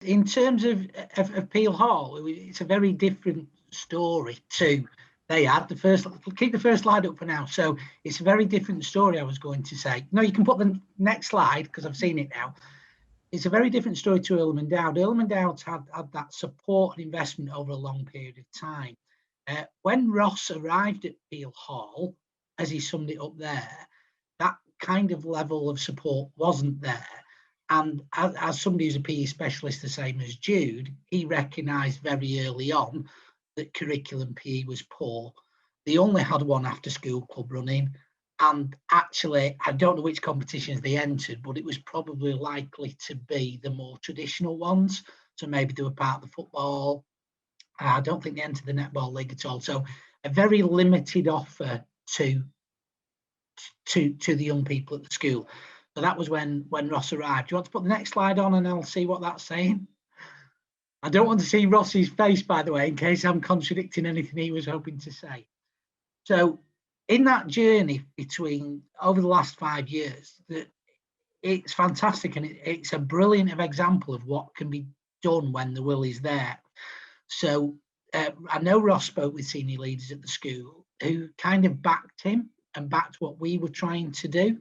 In terms of Peel Hall, it's a very different story to they had the first. Keep the first slide up for now. So it's a very different story. I was going to say. No, you can put the next slide because I've seen it now. It's a very different story to Earlham and Dowd. Earlham and Dowd had that support and investment over a long period of time. When Ross arrived at Peel Hall, as he summed it up there, that kind of level of support wasn't there. And as somebody who's a PE specialist, the same as Jude, he recognised very early on that curriculum PE was poor. They only had one after school club running. And actually, I don't know which competitions they entered, but it was probably likely to be the more traditional ones. So maybe they were part of the football. I don't think they entered the netball league at all. So a very limited offer to the young people at the school. So that was when Ross arrived. Do you want to put the next slide on and I'll see what that's saying? I don't want to see Ross's face, by the way, in case I'm contradicting anything he was hoping to say. So in that journey between over the last 5 years, it's fantastic, and it's a brilliant example of what can be done when the will is there. So I know Ross spoke with senior leaders at the school who kind of backed him and backed what we were trying to do.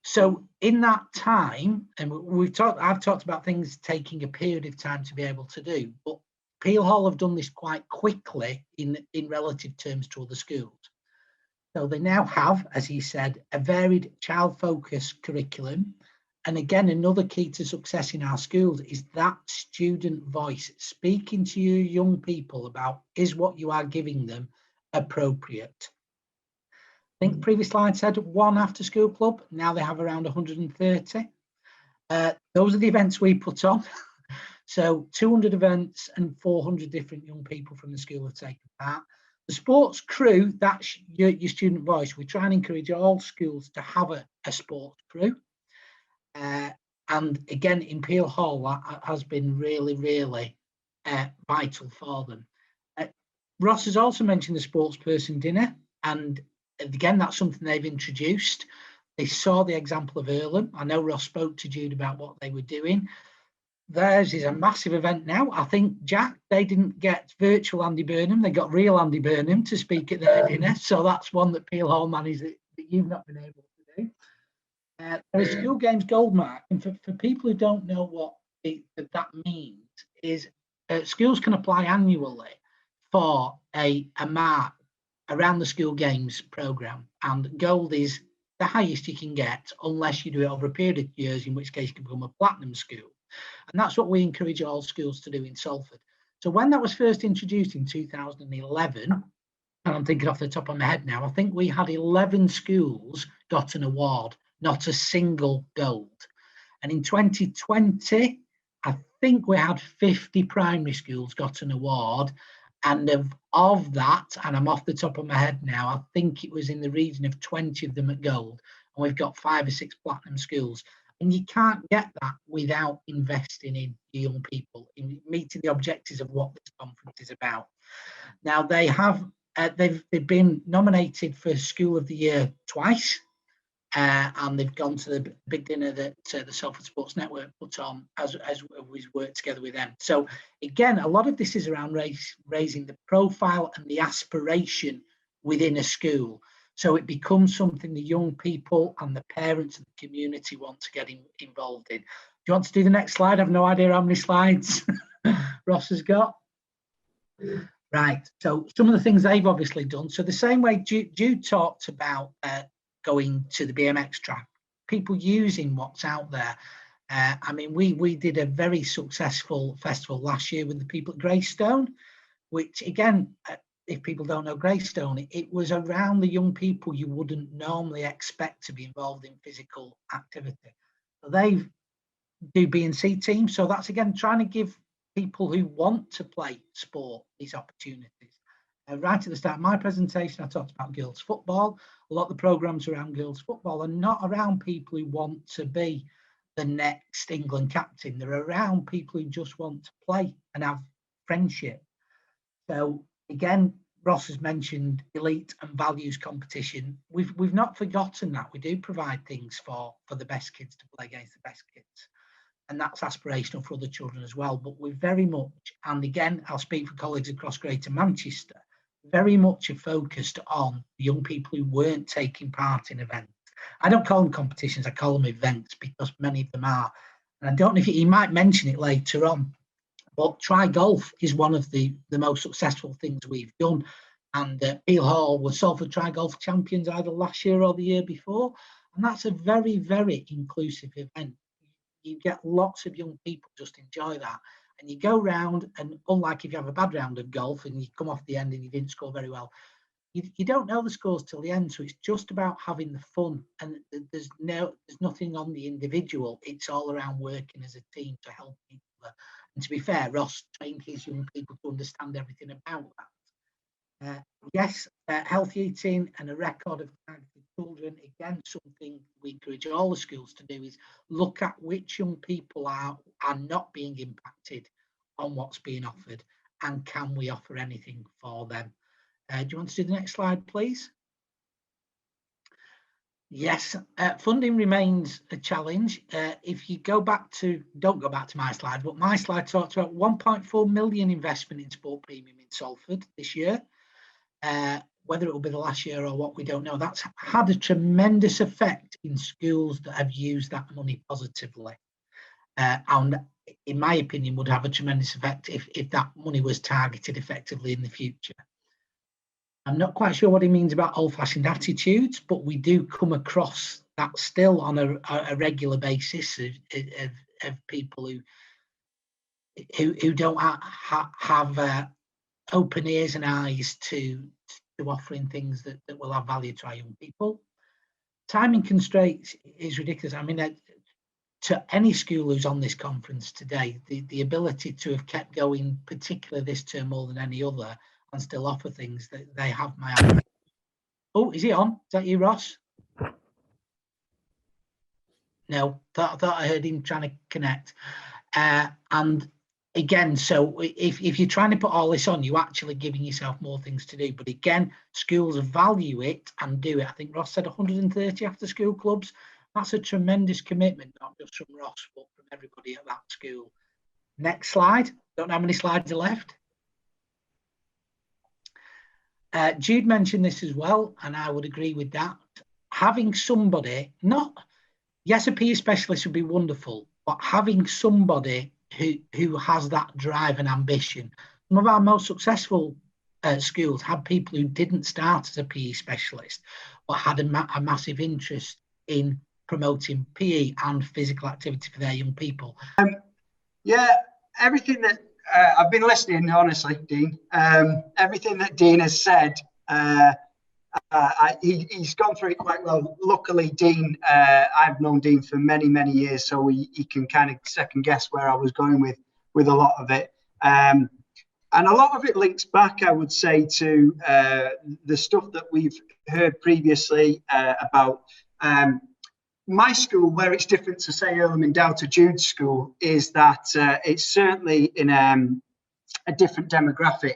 So in that time, and I've talked about things taking a period of time to be able to do, but Peel Hall have done this quite quickly in relative terms to other schools. So they now have, as he said, a varied child-focused curriculum. And again, another key to success in our schools is that student voice, speaking to you young people about, is what you are giving them appropriate? I think the previous slide said one after school club. Now they have around 130. Those are the events we put on. So 200 events and 400 different young people from the school have taken part. The sports crew, that's your student voice. We try and encourage all schools to have a sports crew. And again, in Peel Hall, that has been really, really vital for them. Ross has also mentioned the sports person dinner. And again, that's something they've introduced. They saw the example of Earlham. I know Ross spoke to Jude about what they were doing. Theirs is a massive event now. I think, Jack, they didn't get virtual Andy Burnham. They got real Andy Burnham to speak at their dinner. So that's one that Peel Hall managed that you've not been able to do. There is School Games Goldmark. And for people who don't know what that means, is schools can apply annually for a mark around the School Games programme. And gold is the highest you can get unless you do it over a period of years, in which case you can become a platinum school. And that's what we encourage all schools to do in Salford. So when that was first introduced in 2011, and I'm thinking off the top of my head now, I think we had 11 schools got an award, not a single gold. And in 2020, I think we had 50 primary schools got an award. And of that, and I'm off the top of my head now, I think it was in the region of 20 of them at gold. And we've got 5 or 6 platinum schools. And you can't get that without investing in young people, in meeting the objectives of what this conference is about. Now, they have they've been nominated for School of the Year twice, and they've gone to the big dinner that the Salford Sports Network put on as we worked together with them. So again, a lot of this is around raising the profile and the aspiration within a school. So it becomes something the young people and the parents and the community want to get involved in. Do you want to do the next slide? I have no idea how many slides Ross has got. Right, so some of the things they've obviously done. So the same way Jude talked about going to the BMX track, people using what's out there. I mean, we did a very successful festival last year with the people at Greystone, which again, if people don't know Greystone, it was around the young people you wouldn't normally expect to be involved in physical activity. So they do B and C teams. So that's again trying to give people who want to play sport these opportunities. Right at the start of my presentation, I talked about girls football. A lot of the programs around girls football are not around people who want to be the next England captain. They're around people who just want to play and have friendship. So again, Ross has mentioned elite and values competition. We've not forgotten that. We do provide things for the best kids to play against the best kids. and that's aspirational for other children as well. But we're very much, and again, I'll speak for colleagues across Greater Manchester, very much are focused on young people who weren't taking part in events. I don't call them competitions, I call them events, because many of them are. And I don't know if you might mention it later on, but Try Golf is one of the most successful things we've done. And Peel Hall was Salford Try Golf champions either last year or the year before. And that's a very, very inclusive event. You get lots of young people just enjoy that. And you go round, and unlike if you have a bad round of golf and you come off the end and you didn't score very well, you don't know the scores till the end. So it's just about having the fun, and there's nothing on the individual. It's all around working as a team to help each other. And to be fair, Ross trained his young people to understand everything about that. Yes, healthy eating and a record of targeted children. Again, something we encourage all the schools to do is look at which young people are not being impacted on what's being offered, and can we offer anything for them. Do you want to do the next slide, please? Yes, funding remains a challenge. If you don't go back to my slide, but my slide talks about 1.4 million investment in sport premium in Salford this year. Whether it will be the last year or what, we don't know. That's had a tremendous effect in schools that have used that money positively. And in my opinion, would have a tremendous effect if that money was targeted effectively in the future. I'm not quite sure what he means about old-fashioned attitudes, but we do come across that still on a regular basis of people who don't have open ears and eyes to offering things that will have value to our young people. Timing constraints is ridiculous. I mean, to any school who's on this conference today, the ability to have kept going, particularly this term more than any other, and still offer things that they have my eye. Oh, is he on? Is that you, Ross? No, thought I heard him trying to connect. And again, so if you're trying to put all this on, you're actually giving yourself more things to do. But again, schools value it and do it. I think Ross said 130 after school clubs. That's a tremendous commitment, not just from Ross, but from everybody at that school. Next slide. Don't know how many slides are left. Jude mentioned this as well, and I would agree with that. Having somebody, yes, a PE specialist would be wonderful, but having somebody who has that drive and ambition. Some of our most successful schools had people who didn't start as a PE specialist, but had a massive interest in promoting PE and physical activity for their young people. Yeah, everything that I've been listening, honestly, Dean. Everything that Dean has said, he's gone through it quite well. Luckily, Dean, I've known Dean for many, many years, so he can kind of second guess where I was going with a lot of it. And a lot of it links back, I would say, to the stuff that we've heard previously about my school. Where it's different to, say, Earlham and Dow to Jude's school is that it's certainly in a different demographic.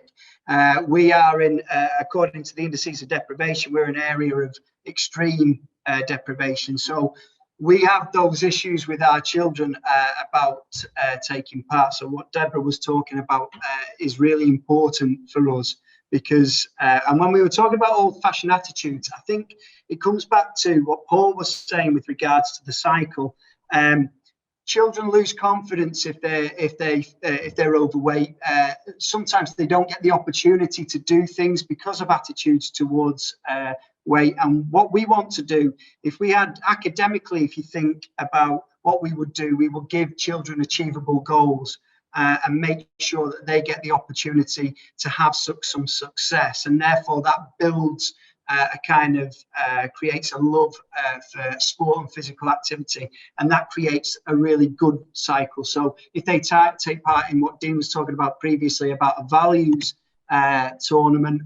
We are in, according to the indices of deprivation, we're in an area of extreme deprivation. So we have those issues with our children about taking part. So what Deborah was talking about is really important for us, because, and when we were talking about old-fashioned attitudes, I think it comes back to what Paul was saying with regards to the cycle. Children lose confidence if they're overweight. Sometimes they don't get the opportunity to do things because of attitudes towards weight. And what we want to do, if we had academically, if you think about what we would do, we will give children achievable goals and make sure that they get the opportunity to have some success, and therefore that builds a kind of creates a love for sport and physical activity, and that creates a really good cycle. So if they take part in what Dean was talking about previously about a values tournament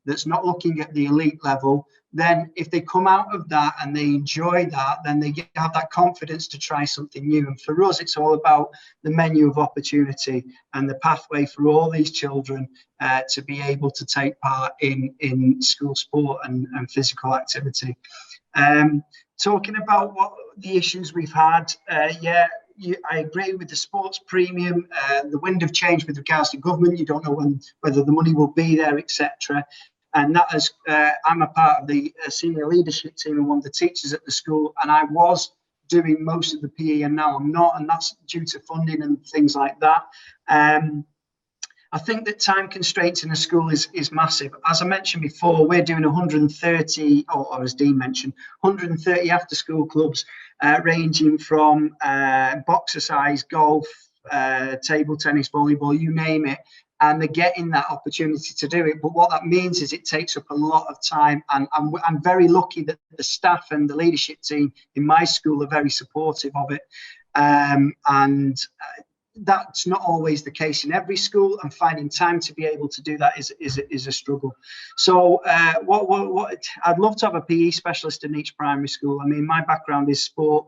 that's not looking at the elite level, then if they come out of that and they enjoy that, then they have that confidence to try something new. And for us, it's all about the menu of opportunity and the pathway for all these children to be able to take part in school sport and physical activity. Talking about what the issues we've had, yeah, I agree with the sports premium. The wind of change with regards to government. You don't know whether the money will be there, etc. And that is, I'm a part of the senior leadership team and one of the teachers at the school, and I was doing most of the PE, and now I'm not, and that's due to funding and things like that. I think that time constraints in a school is massive. As I mentioned before, we're doing 130, or as Dean mentioned, 130 after school clubs, ranging from boxercise, golf, table tennis, volleyball, you name it. And they're getting that opportunity to do it. But what that means is it takes up a lot of time. And I'm very lucky that the staff and the leadership team in my school are very supportive of it. That's not always the case in every school, and finding time to be able to do that is a struggle. So what I'd love to have a PE specialist in each primary school. I mean, my background is sport.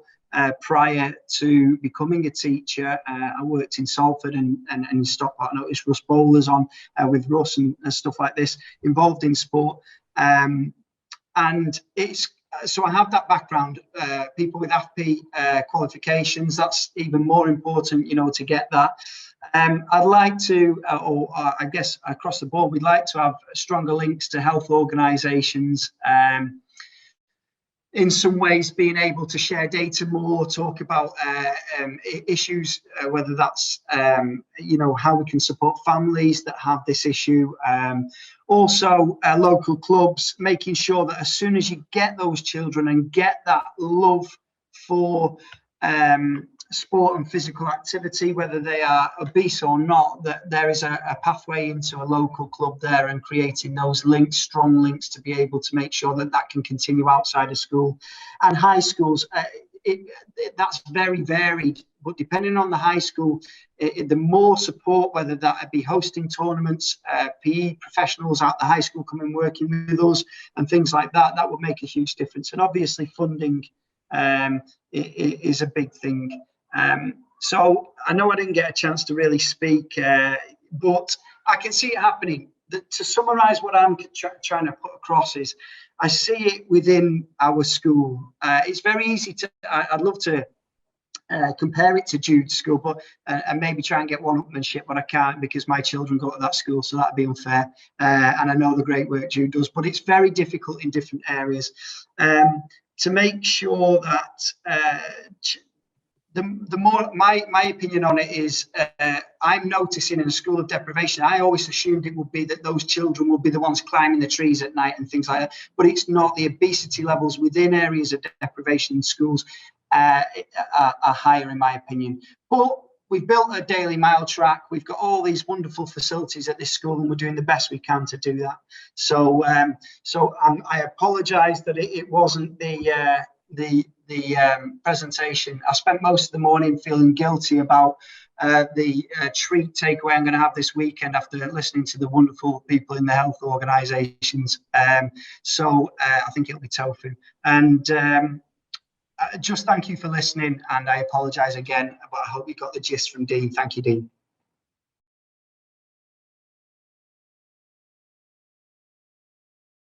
Prior to becoming a teacher, I worked in Salford and in Stockport. I noticed Russ Bowlers on with Russ and stuff like this, involved in sport. And it's, so I have that background. People with AFP qualifications, that's even more important, you know, to get that. I'd like to, I guess across the board, we'd like to have stronger links to health organisations. In some ways, being able to share data more, talk about issues, whether that's, you know, how we can support families that have this issue. Also, local clubs, making sure that as soon as you get those children and get that love for sport and physical activity, whether they are obese or not, that there is a pathway into a local club there, and creating those links, strong links, to be able to make sure that that can continue outside of school. And high schools, that's very varied, but depending on the high school, the more support, whether that be hosting tournaments, PE professionals at the high school coming working with us and things like that, that would make a huge difference. And obviously funding is a big thing. So I know I didn't get a chance to really speak, but I can see it happening. To summarize what I'm trying to put across is, I see it within our school. It's very easy to, I'd love to compare it to Jude's school, but and maybe try and get one-upmanship, but I can't because my children go to that school, so that'd be unfair. And I know the great work Jude does, but it's very difficult in different areas. To make sure that the more, my opinion on it is, I'm noticing in a school of deprivation, I always assumed it would be that those children would be the ones climbing the trees at night and things like that, but it's not. The obesity levels within areas of deprivation in schools are higher, in my opinion. But we've built a daily mile track. We've got all these wonderful facilities at this school, and we're doing the best we can to do that. So, I apologise that it wasn't the presentation. I spent most of the morning feeling guilty about the treat takeaway I'm going to have this weekend after listening to the wonderful people in the health organisations. So I think it'll be tofu. And just thank you for listening, and I apologise again, but I hope you got the gist from Dean. Thank you, Dean.